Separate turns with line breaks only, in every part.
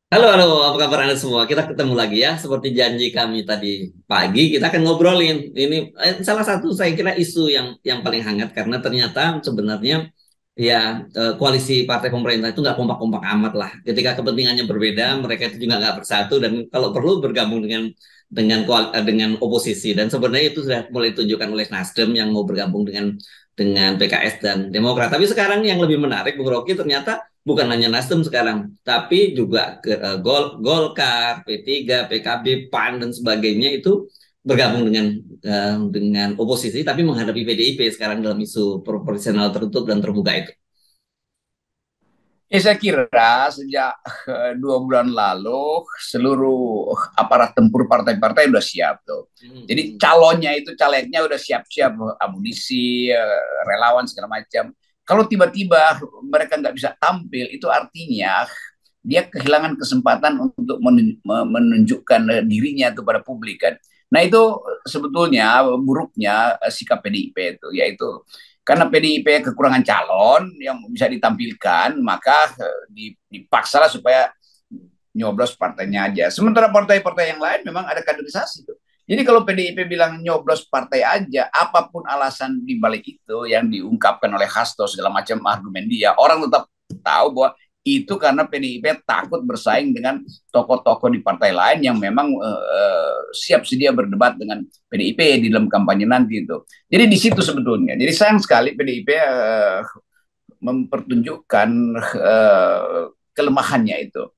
Halo, halo, apa kabar Anda semua? Kita ketemu lagi ya, seperti janji kami tadi pagi, kita akan ngobrolin. Ini salah satu saya kira isu yang paling hangat karena ternyata sebenarnya ya koalisi partai pemerintah itu nggak kompak-kompak amat lah. Ketika kepentingannya berbeda, mereka itu juga nggak bersatu dan kalau perlu bergabung dengan oposisi. Dan sebenarnya itu sudah mulai ditunjukkan oleh Nasdem yang mau bergabung dengan PKS dan Demokrat. Tapi sekarang yang lebih menarik, Bung Rocky, ternyata bukan hanya Nasdem sekarang, tapi juga Golkar, P3, PKB, PAN dan sebagainya itu bergabung dengan oposisi, tapi menghadapi PDIP sekarang dalam isu proporsional tertutup dan terbuka itu.
Saya kira sejak 2 bulan lalu seluruh aparat tempur partai-partai udah siap tuh. Jadi
Hmm.
calonnya itu calegnya udah siap-siap amunisi, relawan segala macam. Kalau tiba-tiba mereka nggak bisa tampil, itu artinya dia kehilangan kesempatan untuk menunjukkan dirinya kepada publik kan. Nah itu sebetulnya buruknya sikap PDIP itu, yaitu karena PDIP kekurangan calon yang bisa ditampilkan, maka dipaksalah supaya nyoblos partainya aja. Sementara partai-partai yang lain memang ada kaderisasi tuh. Jadi kalau PDIP bilang nyoblos partai aja, apapun alasan dibalik itu yang diungkapkan oleh Hasto segala macam argumen dia, orang tetap tahu bahwa itu karena PDIP takut bersaing dengan tokoh-tokoh di partai lain yang memang siap sedia berdebat dengan PDIP di dalam kampanye nanti itu. Jadi di situ sebetulnya. Jadi sayang sekali PDIP mempertunjukkan kelemahannya itu,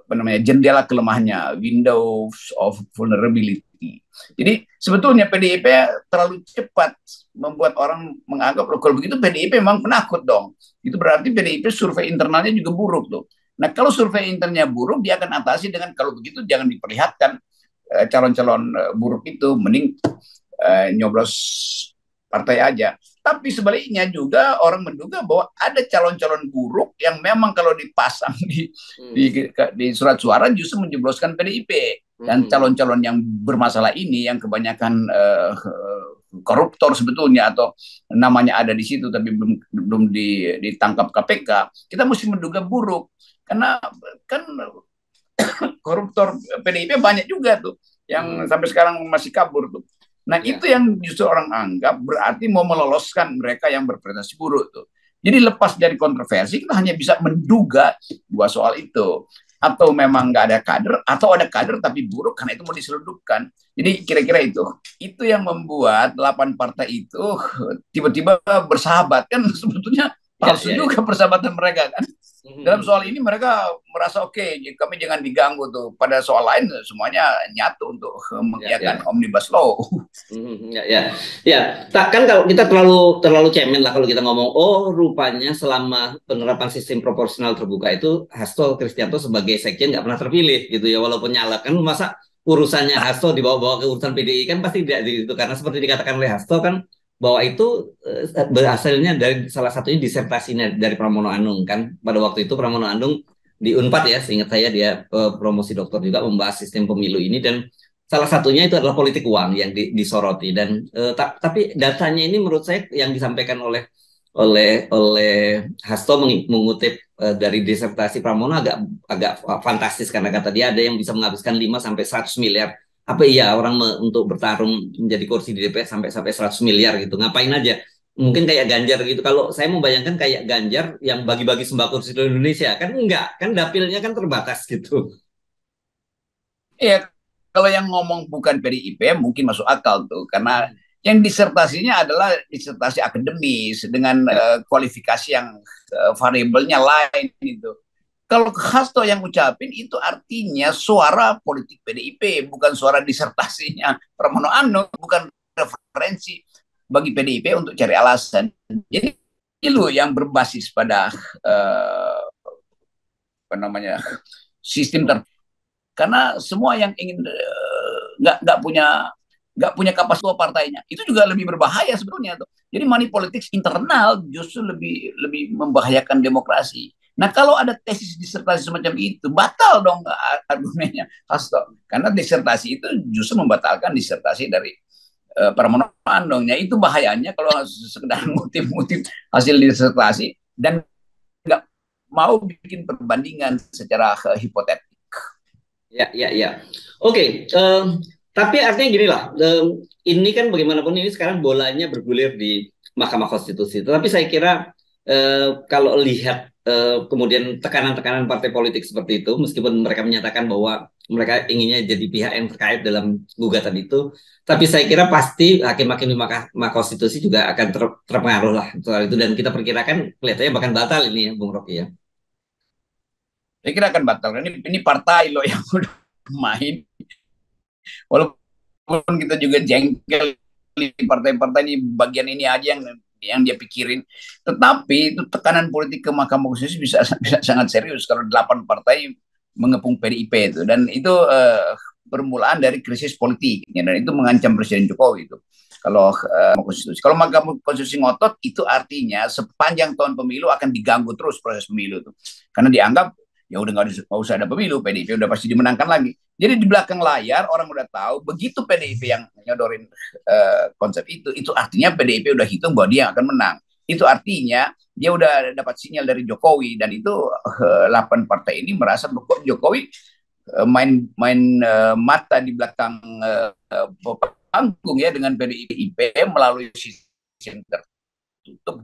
apa namanya, jendela kelemahannya, windows of vulnerability. Jadi sebetulnya PDIP terlalu cepat membuat orang menganggap kalau begitu PDIP memang penakut dong. Itu berarti PDIP survei internalnya juga buruk tuh. Nah kalau survei internalnya buruk, dia akan atasi dengan kalau begitu jangan diperlihatkan calon-calon buruk itu, mending nyoblos partai aja. Tapi sebaliknya juga orang menduga bahwa ada calon-calon buruk yang memang kalau dipasang
Hmm.
di surat suara justru menjebloskan PDIP. Dan
Hmm.
calon-calon yang bermasalah ini yang kebanyakan koruptor sebetulnya atau namanya ada di situ tapi belum belum ditangkap KPK, kita mesti menduga buruk karena kan koruptor PDIP banyak juga tuh yang
Hmm.
sampai sekarang masih kabur tuh. Nah itu
Ya.
yang justru orang anggap berarti mau meloloskan mereka yang berprestasi buruk tuh. Jadi lepas dari kontroversi kita hanya bisa menduga dua soal itu. Atau memang nggak ada kader, atau ada kader tapi buruk karena itu mau diselundupkan. Jadi kira-kira itu. Itu yang membuat 8 partai itu tiba-tiba bersahabat. Kan sebetulnya
Ya,
palsu
ya, ya.
juga persahabatan mereka kan. Dalam soal
Hmm.
ini mereka merasa oke, kami jangan diganggu tuh. Pada soal lain semuanya nyatu untuk
Ya,
mengiakan
ya.
omnibus law.
Ya, ya, ya. Tak kan kalau kita terlalu terlalu cemen lah kalau kita ngomong, oh rupanya selama penerapan sistem proporsional terbuka itu Hasto Kristianto sebagai sekjen nggak pernah terpilih gitu ya, walaupun nyalek kan masa urusannya Hasto dibawa-bawa ke urusan PDI kan pasti tidak itu karena seperti dikatakan oleh Hasto kan bahwa itu berhasilnya dari salah satunya disertasinya dari Pramono Anung kan pada waktu itu Pramono Anung di Unpad ya, seingat saya dia promosi doktor juga membahas sistem pemilu ini dan salah satunya itu adalah politik uang yang disoroti dan tapi datanya ini menurut saya yang disampaikan oleh Hasto mengutip dari disertasi Pramono agak agak fantastis karena kata dia ada yang bisa menghabiskan 5 sampai 100 miliar. Apa iya orang untuk bertarung menjadi kursi di DPR sampai sampai 100 miliar gitu. Ngapain aja? Mungkin kayak Ganjar gitu. Kalau saya membayangkan kayak Ganjar yang bagi-bagi sembako di seluruh Indonesia kan enggak, kan dapilnya kan terbatas gitu.
Iya, kalau yang ngomong bukan PDIP mungkin masuk akal tuh, karena yang disertasinya adalah disertasi akademis dengan
Ya.
kualifikasi yang variabelnya lain itu. Kalau Hasto yang ucapin itu artinya suara politik PDIP, bukan suara disertasinya Pramono Anung, bukan referensi bagi PDIP untuk cari alasan. Jadi itu yang berbasis pada apa namanya, sistem ter, karena semua yang ingin nggak punya kapasitas partainya itu juga lebih berbahaya sebetulnya tuh. Jadi money politics internal justru lebih lebih membahayakan demokrasi. Nah kalau ada tesis disertasi semacam itu batal dong argumennya Hasto, karena disertasi itu justru membatalkan disertasi dari permohonan dongnya. Itu bahayanya kalau sekedar ngutip-ngutip hasil disertasi dan nggak mau bikin perbandingan secara hipotetis.
Ya, ya, ya. Oke, tapi artinya gini lah, ini kan bagaimanapun ini sekarang bolanya bergulir di Mahkamah Konstitusi. Tetapi saya kira kalau lihat kemudian tekanan-tekanan partai politik seperti itu, meskipun mereka menyatakan bahwa mereka inginnya jadi pihak yang terkait dalam gugatan itu, tapi saya kira pasti hakim-hakim di Mahkamah Konstitusi juga akan terpengaruh lah soal itu. Dan kita perkirakan kelihatannya bahkan batal ini ya, Bung Rocky ya.
Saya kira akan batal. Ini partai loh yang udah main. Walaupun kita juga jengkel di partai-partai ini, bagian ini aja yang dia pikirin. Tetapi itu tekanan politik ke Mahkamah Konstitusi bisa sangat serius kalau 8 partai mengepung PDIP itu, dan itu bermulaan dari krisis politik dan itu mengancam Presiden Jokowi itu. Kalau konstitusi, kalau Mahkamah Konstitusi ngotot, itu artinya sepanjang tahun pemilu akan diganggu terus proses pemilu itu, karena dianggap ya udah nggak usah ada pemilu, PDIP udah pasti dimenangkan lagi. Jadi di belakang layar orang udah tahu begitu PDIP yang nyodorin konsep itu artinya PDIP udah hitung bahwa dia akan menang. Itu artinya dia udah dapat sinyal dari Jokowi, dan itu 8 partai ini merasa bahwa Jokowi main mata di belakang panggung ya dengan PDIP melalui sistem tertutup,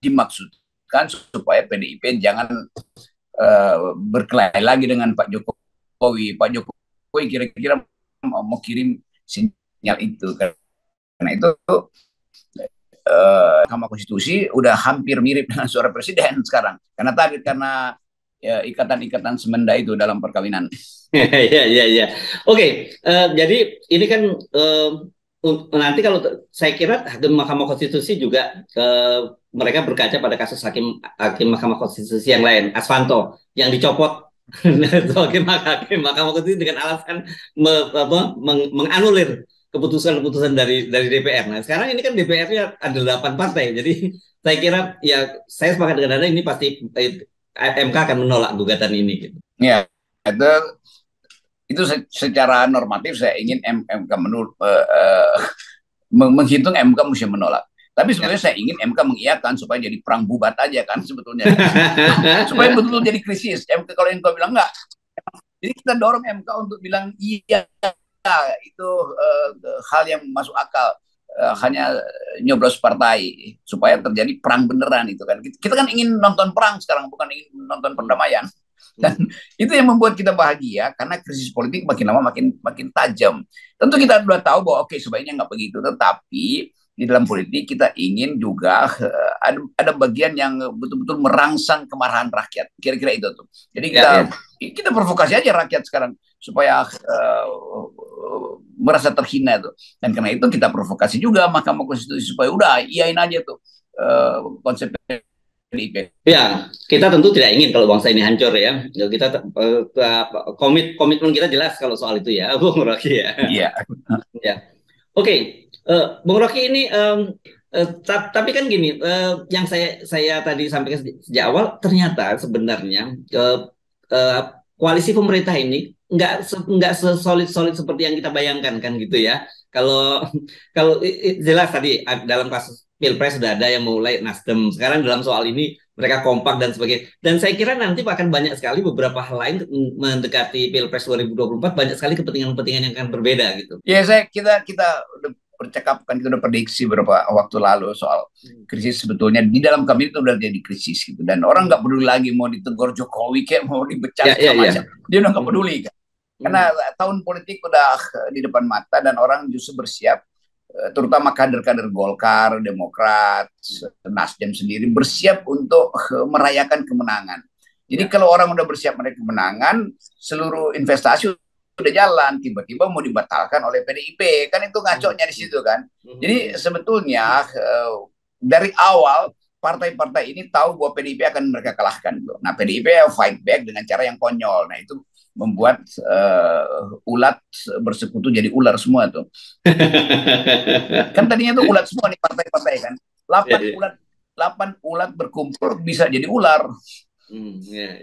dimaksudkan supaya PDIP jangan berkelahi lagi dengan Pak Jokowi. Pak Jokowi kira-kira mau kirim sinyal itu, karena itu Mahkamah Konstitusi udah hampir mirip dengan suara presiden sekarang, karena ya, ikatan-ikatan semenda itu dalam perkawinan.
Ya, ya, ya. Oke, jadi ini kan nanti kalau saya kira hakim Mahkamah Konstitusi juga mereka berkaca pada kasus hakim Mahkamah Konstitusi yang lain, Aswanto, yang dicopot sebagai hakim Mahkamah Konstitusi dengan alasan menganulir keputusan-keputusan dari DPR. Nah, sekarang ini kan DPR-nya ada 8 partai, jadi saya kira ya saya sepakat dengan Anda, ini pasti MK akan menolak gugatan ini. Gitu.
Ya, itu secara normatif saya ingin MK menghitung MK mesti menolak. Tapi sebenarnya saya ingin MK mengiyakan supaya jadi perang bubat aja kan sebetulnya. Supaya betul-betul jadi krisis. MK, kalau MK bilang enggak, jadi kita dorong MK untuk bilang iya, itu hal yang masuk akal. Hanya nyoblos partai supaya terjadi perang beneran itu kan. Kita kan ingin nonton perang sekarang, bukan ingin nonton perdamaian. Dan itu yang membuat kita bahagia, karena krisis politik makin lama makin tajam. Tentu kita sudah tahu bahwa oke, sebaiknya nggak begitu, tetapi di dalam politik kita ingin juga ada bagian yang betul-betul merangsang kemarahan rakyat. Kira-kira itu tuh. Jadi kita provokasi aja rakyat sekarang supaya merasa terhina tuh. Dan karena itu kita provokasi juga Mahkamah Konstitusi supaya udah iyain aja tuh konsep PDIP.
Ya, kita tentu tidak ingin kalau bangsa ini hancur ya. Kita komitmen kita jelas kalau soal itu ya, Bung Rocky ya.
Iya.
Ya. Oke, Bung Rocky ini tapi kan gini, yang saya tadi sampaikan sejak awal, ternyata sebenarnya koalisi pemerintah ini nggak sesolid seperti yang kita bayangkan kan gitu ya. Kalau kalau jelas tadi dalam kasus Pilpres sudah ada yang mulai Nasdem, sekarang dalam soal ini mereka kompak dan sebagainya. Dan saya kira nanti akan banyak sekali beberapa hal lain mendekati Pilpres 2024, banyak sekali kepentingan-kepentingan yang akan berbeda gitu.
Ya, kita udah percakapan, kita udah prediksi beberapa waktu lalu soal krisis. Sebetulnya di dalam kabinet itu udah jadi krisis gitu, dan orang nggak peduli lagi mau ditegur Jokowi kayak mau dipecat macam, dia udah nggak peduli kan. Karena tahun politik udah di depan mata, dan orang justru bersiap, terutama kader-kader Golkar, Demokrat, Nasdem sendiri bersiap untuk merayakan kemenangan. Jadi kalau orang udah bersiap merayakan kemenangan, seluruh investasi udah jalan, tiba-tiba mau dibatalkan oleh PDIP, kan itu ngaconya di situ kan. Jadi sebetulnya dari awal partai-partai ini tahu bahwa PDIP akan mereka kalahkan. Nah, PDIP fight back dengan cara yang konyol. Nah, itu membuat ulat bersekutu jadi ular semua tuh. Kan tadinya tuh ulat semua nih partai-partai kan. 8 ulat berkumpul bisa jadi ular.
Ya.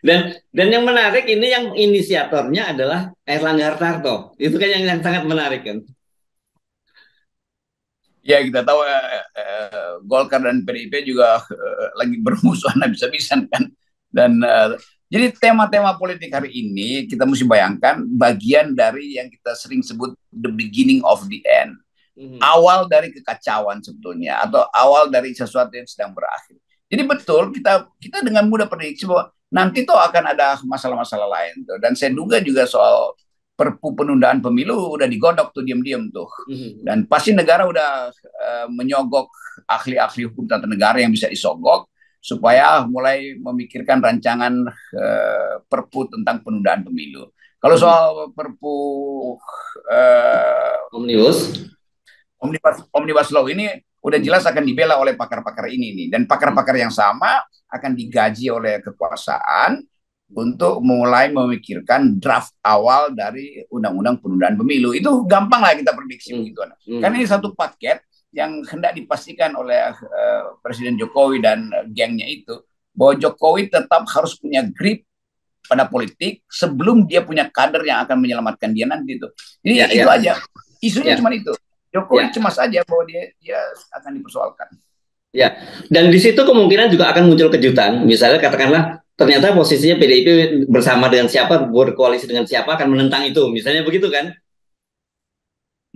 Dan yang menarik ini, yang inisiatornya adalah Airlangga Hartarto. Itu kan yang sangat menarik kan.
Ya, kita tahu Golkar dan PDIP juga lagi bermusuhan habis-habisan kan. Dan Jadi tema-tema politik hari ini kita mesti bayangkan bagian dari yang kita sering sebut the beginning of the end. Awal dari kekacauan sebetulnya, atau awal dari sesuatu yang sedang berakhir. Jadi betul kita kita dengan mudah prediksi bahwa nanti tuh akan ada masalah-masalah lain tuh. Dan saya duga juga soal perpu penundaan pemilu udah digodok tuh diam-diam tuh. Dan pasti negara udah menyogok ahli-ahli hukum tata negara yang bisa disogok supaya mulai memikirkan rancangan perpu tentang penundaan pemilu. Kalau soal perpu
Omnibus
Omnibus Law ini udah jelas akan dibela oleh pakar-pakar ini nih, dan pakar-pakar yang sama akan digaji oleh kekuasaan untuk mulai memikirkan draft awal dari undang-undang penundaan pemilu. Itu gampang lah kita prediksi begitu. Karena ini satu paket yang hendak dipastikan oleh Presiden Jokowi dan gengnya itu, bahwa Jokowi tetap harus punya grip pada politik sebelum dia punya kader yang akan menyelamatkan dia nanti itu. Jadi itu aja. Isunya cuma itu. Jokowi cemas saja bahwa dia akan dipersoalkan.
Ya, dan di situ kemungkinan juga akan muncul kejutan. Misalnya katakanlah ternyata posisinya PDIP bersama dengan siapa, berkoalisi dengan siapa akan menentang itu. Misalnya begitu kan?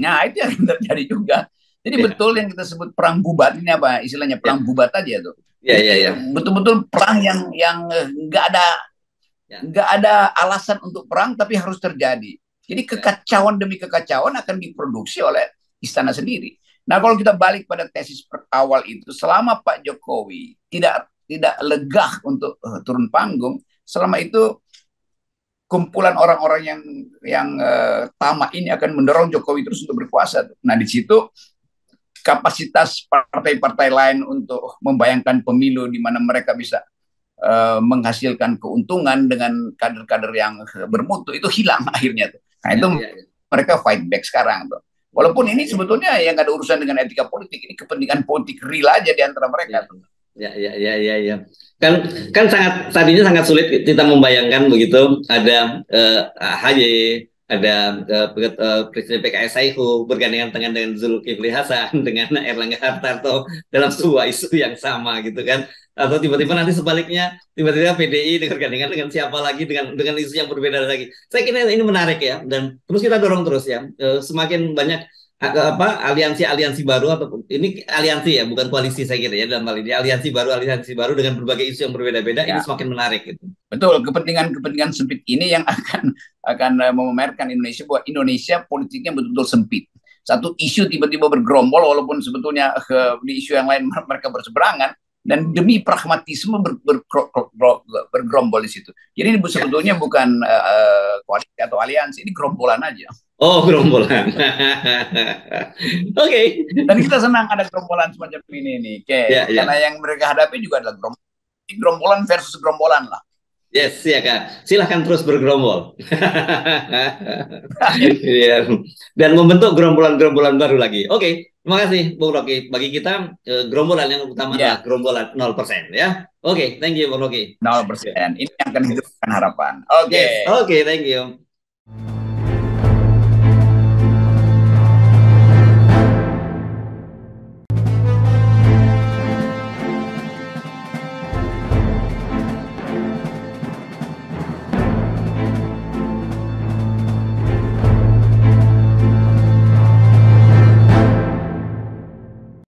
Nah, itu yang terjadi juga. Jadi betul yang kita sebut perang bubat ini apa istilahnya, perang bubat aja tuh. Betul-betul perang yang nggak ada alasan untuk perang tapi harus terjadi. Jadi kekacauan demi kekacauan akan diproduksi oleh istana sendiri. Nah, kalau kita balik pada tesis awal itu, selama Pak Jokowi tidak legah untuk turun panggung, selama itu kumpulan orang-orang yang tamak ini akan mendorong Jokowi terus untuk berkuasa. Nah, di situ kapasitas partai-partai lain untuk membayangkan pemilu di mana mereka bisa menghasilkan keuntungan dengan kader-kader yang bermutu itu hilang akhirnya tuh. Nah, itu mereka fight back sekarang tuh. Walaupun ini sebetulnya yang ada urusan dengan etika politik, ini kepentingan politik real aja di antara mereka.
Ya. Kan tadinya sangat sulit kita membayangkan begitu ada AHY, ada Presiden PKS Saihu bergandengan tangan dengan Zulkifli Hasan, dengan Erlangga Hartarto dalam sebuah isu yang sama gitu kan. Atau tiba-tiba nanti sebaliknya, tiba-tiba PDI bergandengan dengan siapa lagi dengan isu yang berbeda lagi. Saya kira ini menarik ya, dan terus kita dorong terus ya. Semakin banyak aliansi baru, atau ini aliansi ya, bukan koalisi saya kira ya, dalam hal ini aliansi baru dengan berbagai isu yang berbeda-beda, ini semakin menarik gitu.
Betul, kepentingan sempit ini yang akan memamerkan Indonesia bahwa Indonesia politiknya betul-betul sempit. Satu isu tiba-tiba bergerombol walaupun sebetulnya di isu yang lain mereka berseberangan, dan demi pragmatisme bergerombol di situ. Jadi ini sebetulnya bukan koalisi atau aliansi, ini gerombolan aja.
Oh, gerombolan. Oke.
Dan kita senang ada gerombolan semacam ini nih. Karena yang mereka hadapi juga adalah gerombolan versus gerombolan lah.
Yes, ya Kak. Silahkan terus bergerombol. Dan membentuk gerombolan-gerombolan baru lagi. Oke, terima kasih Bung Rocky. Bagi kita gerombolan yang utama adalah gerombolan 0% ya. Oke, thank you Bung Rocky.
0%. Ini yang akan hidupkan harapan. Oke.
Oke, thank you.